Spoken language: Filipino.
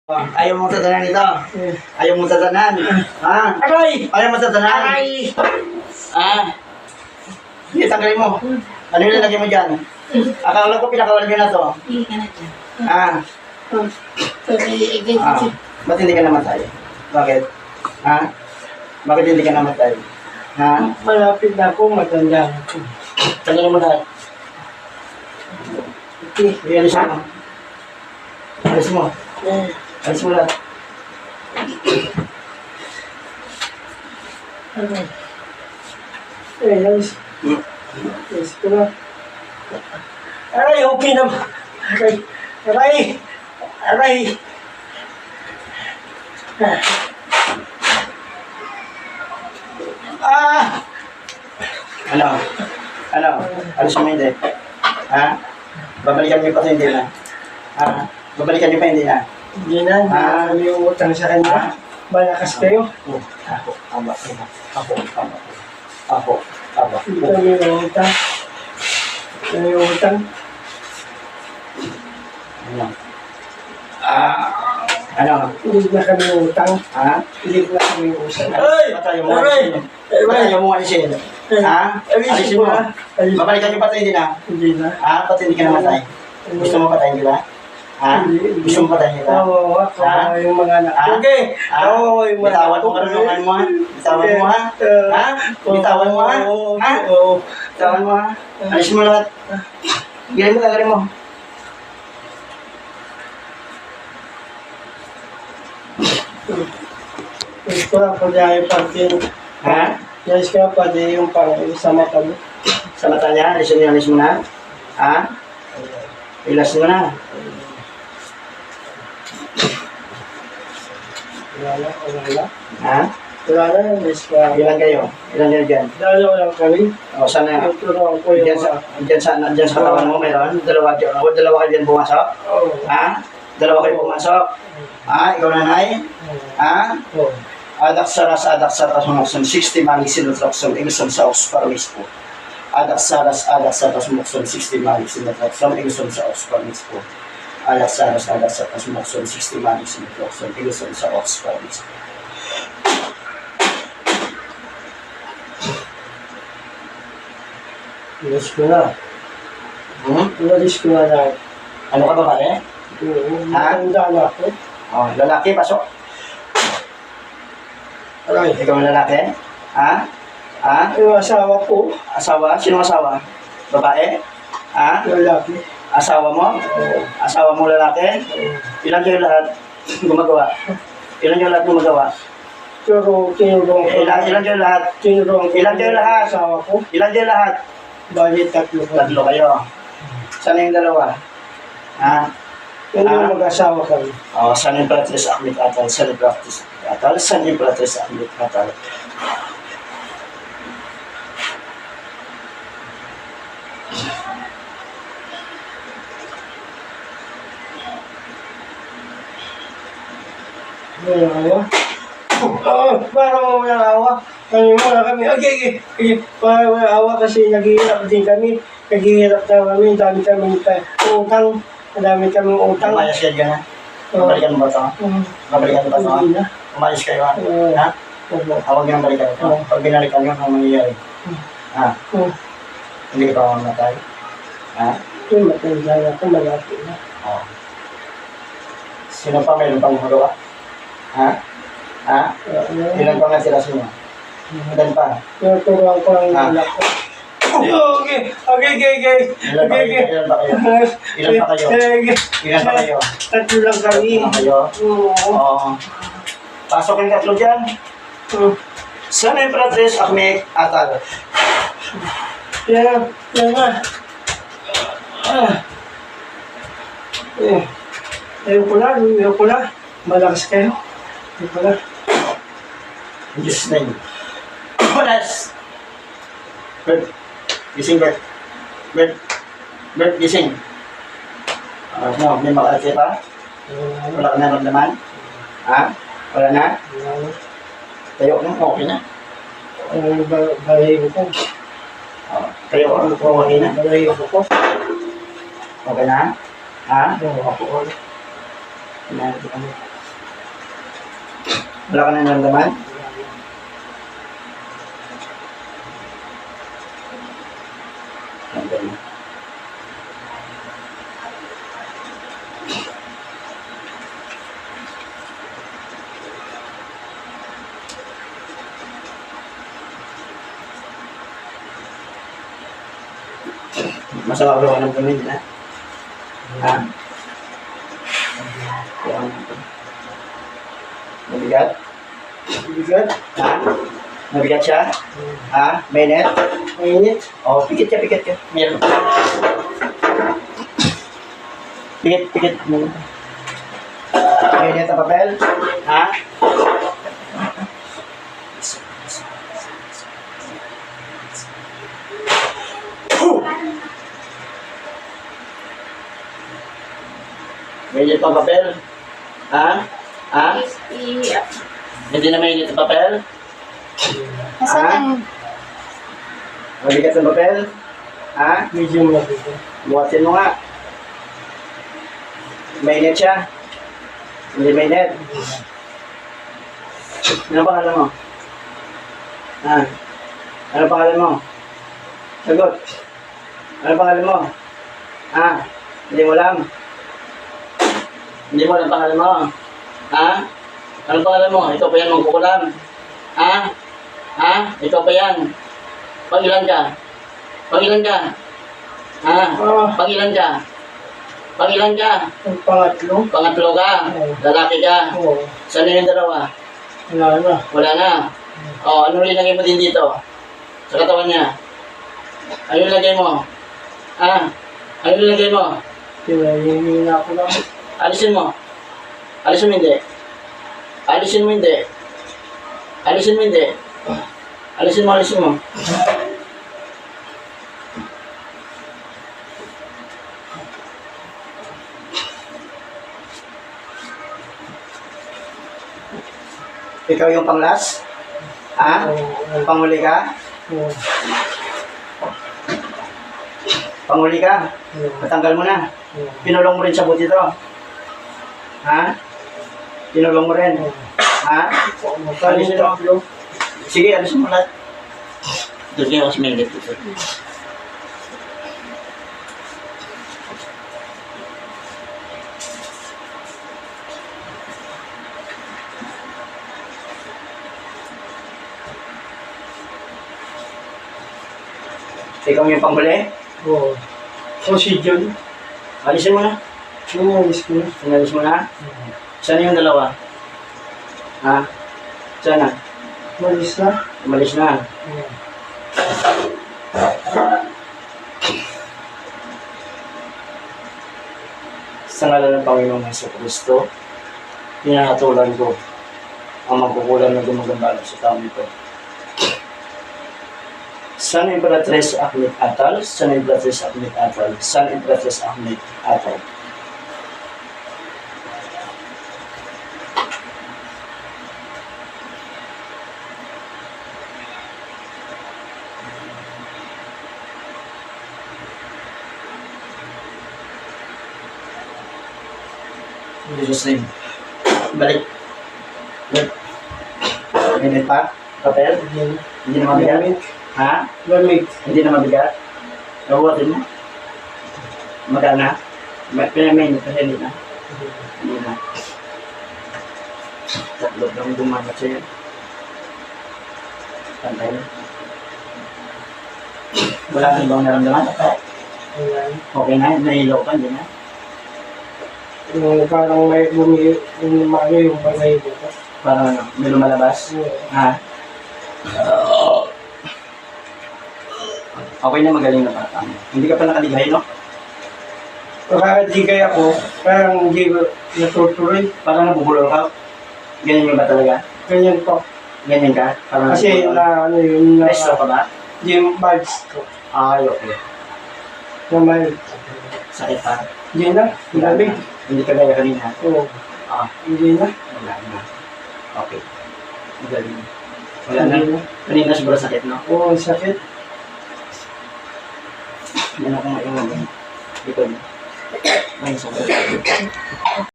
Ayaw mong tatanan ito. Ayaw mong tatanan. Ha? Aray! Ayaw mong tatanan. Aray! Ha? Hindi, tanggalin mo. Ano yung lalagyan mo dyan? Akala ko pinakawalan na to. Hindi ka na dyan. Ha? Ba't hindi ka namatay? Bakit? Ha? Bakit hindi ka namatay? Ha? Malapit na ako, matanda ako. Tanggalin mo lahat. Okay. Ialis mo. Alis mo. Alis mo lahat. Aray. Alis. Alis ko na. Aray, okay na. Aray. Aray. Aray. Ah! Ano? Ano? Alis mo hindi. Ha? Babalikan niyo pa sa hindi na. Ha? Babalikan niyo pa hindi na. Hindi na, hindi yung utang sa kanya. Malakas kayo. Ako. Hindi kami yung utang. Kami yung utang. Ano? Ano? Hindi na kami yung utang. Ha? Hindi na kami yung utang. Ba't ayaw mo alisin? Ba't ayaw mo alisin? Ha? Alisin mo. Babalikan niyo pa sa hindi na. Hindi na. Ha? Ba't hindi ka namatay? Gusto mo patayin kita? Ha? Gusto mo patayin kita? Oo, ako yung mga anak. Ha? Okay. Ha? Oo, yung mga Bitawan mo karunungan mo ha? Bitawan mo ha? Ha? Bitawan mo ha? Ha? Oo. Bitawan mo ha? Alisin mo lahat. Gilin mo, tagalin mo. Gusto lang po dahil pati Ha? yes ka pati yung pang sa mata mo. Sa mata niya, alis mo na. Ha? Ilas mo na. Wala. Ha? Wala na, yes ka. Ilan kayo? Ilan kayo dyan? Dalawa lang kami. O, sana? Tuturuan ko yung Dyan sa katawan mo, meron? Dalawa dyan. O, dalawa kayo dyan pumasok? Oo. Ha? Dalawa kayo pumasok? Ha? Ikaw nanay? Ha? Oo. Adaksaras mukson 60 mali sinutrakson igson sa osparmis po. Adaksaras mukson 60 mali sinutrakson igson sa osparmis po. Adaksaras mukson 60 mali sinutrakson igson sa osparmis po. Yes ko na. Umalis ko na lang. Ano ka babae? Oo. Ha? Matanda na ako. Oh, lalaki, pasok. Aray. Ikaw ang lalaki? Ha? Ha? Yung asawa ko. Asawa? Sino asawa? Babae? Ha? Lalaki. Asawa mo? Asawa mo lalaki? Ilan kayo lahat gumagawa? Ilan kayo lahat gumagawa? Pero tinulong ko. Ilan kayo lahat? Tinulong ko. Ilan kayo lahat? Asawa ko. Ilan kayo lahat? Bali tatlo ko. Tatlo kayo. Sana yung dalawa? Ha? Yung mag-asawa kami. Oh, San Imperatriz Akmit Atal, San Imperatriz Atal, San Imperatriz Akmit Atal. Walang awa. Parang walang awa. Kami muna kami. Okay. Parang walang awa kasi naghihirap din kami. Naghihirap na kami. Dami kami utang. Dami kami utang. Umayos kayo dyan, ha? Babalikan mo ba ito? Babalikan mo ba ito? Hindi na. Umayos kayo, ha? Ha? Huwag nyo nang balikan ito. Pag binalikan nyo, ano mangyayari? Ha? Hindi ka pa mamatay? Ha? Yung matanda na ako, malaki na. Oo. Sino pa mayroon pang magawa? Ha? Ha? Ilan pa nga tira mo? Ilan pa? Tuturuan ko ang Ah. anak ko. Okay. Ilan pa kayo? Ilan pa kayo? Ilan pa kayo? Ilan pa kayo? Tatlo lang kami. Ilan kayo? Oo. Oo. Pasok yung tatlo dyan. San Imperatriz Akmit Atal. Yan nga. Ayaw ko na. Malakas kayo. Ayaw ko na. In Jesus' name. Bless! Bert. Gising, Bert. Bert, gising. No, may makalaki pa? Wala ka na ramdaman? Ha? Wala na? Tayo na, okay na. Balayo ko. Tayo ka, okay na. Balayo ko. Okay na? Ha? Oo. Ano? Wala ka na naramdaman? Tanggal mo. Masama ba ka ng kamay na? Ha? Mabigat? Bigat. Ha? Mabigat siya? Ha? Mainit? Mainit. Oh, pikit ka, pikit ka. Meron. Pikit, pikit. Mainit ang papel? Ha? Mainit ang papel? Ha? Ha? Hindi na mainit ang papel? Nasaan Ah? ang... Mabigat ang papel? Ha? Medyo mabigat. Buhatin mo nga. Mainit siya? Hindi mainit? Ano pangalan mo? Ha? Ano pangalan mo? Sagot. Ano pangalan mo? Ha? Hindi mo alam? Hindi mo alam pangalan mo? Ha? Ano pangalan mo? Ikaw pa yan magkukulam? Ha? Ha? Ikaw pa yan? Pangilan ka? Pangilan ka? Ha? Pangilan ka? Pangilan ka? Ang pangatlo. Pangatlo ka? Lalaki ka? Oo. Saan yung dalawa? Wala na. Wala na. O, ano linagay mo din dito? Sa katawan niya? Ano linagay mo? Ha? Ano linagay mo? Pinahihina ko lang. Alisin mo. Alisin mo hindi. Alisin mo hindi. Alisin mo hindi. Alisin mo, alisin mo. Ikaw yung panglas? Ha? Oo. Panghuli ka? Oo. Panghuli ka? Oo. Matanggal mo na. Oo. Pinulong mo rin sa buti to. Ha? Pinulong mo rin. Ha? Alisin mo. Tatlo. Sige, alisin mo lahat. Doon kayo kasi may dito. Ikaw yung panghuli? Oo. Oxygen. Alisin mo na. Sinalis ko na. Sinalis mo na. Saan yung dalawa? Ha? Saan na? Malis na. Umalis na. Oo. Sa ngalan ng Panginoong Hesus Kristo, pinahatulan ko ang magkukulang na gumagambala sa taong ito. San Imperatrice Akmit Atal, San Imperatrice Akmit Atal, San Imperatrice Akmit Atal. In Jesus' name. Balik. Balik. Minit pa? Papel? Hindi. Hindi na mabigat? Lamig. Ha? Lamig. Hindi na mabigat? Nahuwatin mo? Magana? Pinamainit kasi hindi na. Hindi na. Tatlo lang gumagat sa'yo. Pantay na. Wala kang ibang naramdaman? Ayan. Okay na? Nahilo ka? Hindi na? Yung parang may yung bagay dito. Parang ano? May lumalabas? Oo. Ha? Okay na, magaling na bata mo. Hindi ka pa nakaligay, no? Nakakadigay ako, parang hindi ko natutuloy. Parang nabubulol ka. Ganyan yung ba talaga? Ganyan po. Ganyan ka? Parang Kasi nabubulol. na ano yun, na Resto ka ba? yung bags ko. Ay, okay. Na may, Sakit pa? hindi na, lamig. Hindi ka gaya kanina? Oo, Ah, hindi na. wala na. Okay. Magaling. Wala na. Hindi na. Kanina siguro sakit, no? Oo, ang sakit. Yan ako ngayon. Dito. May sakit.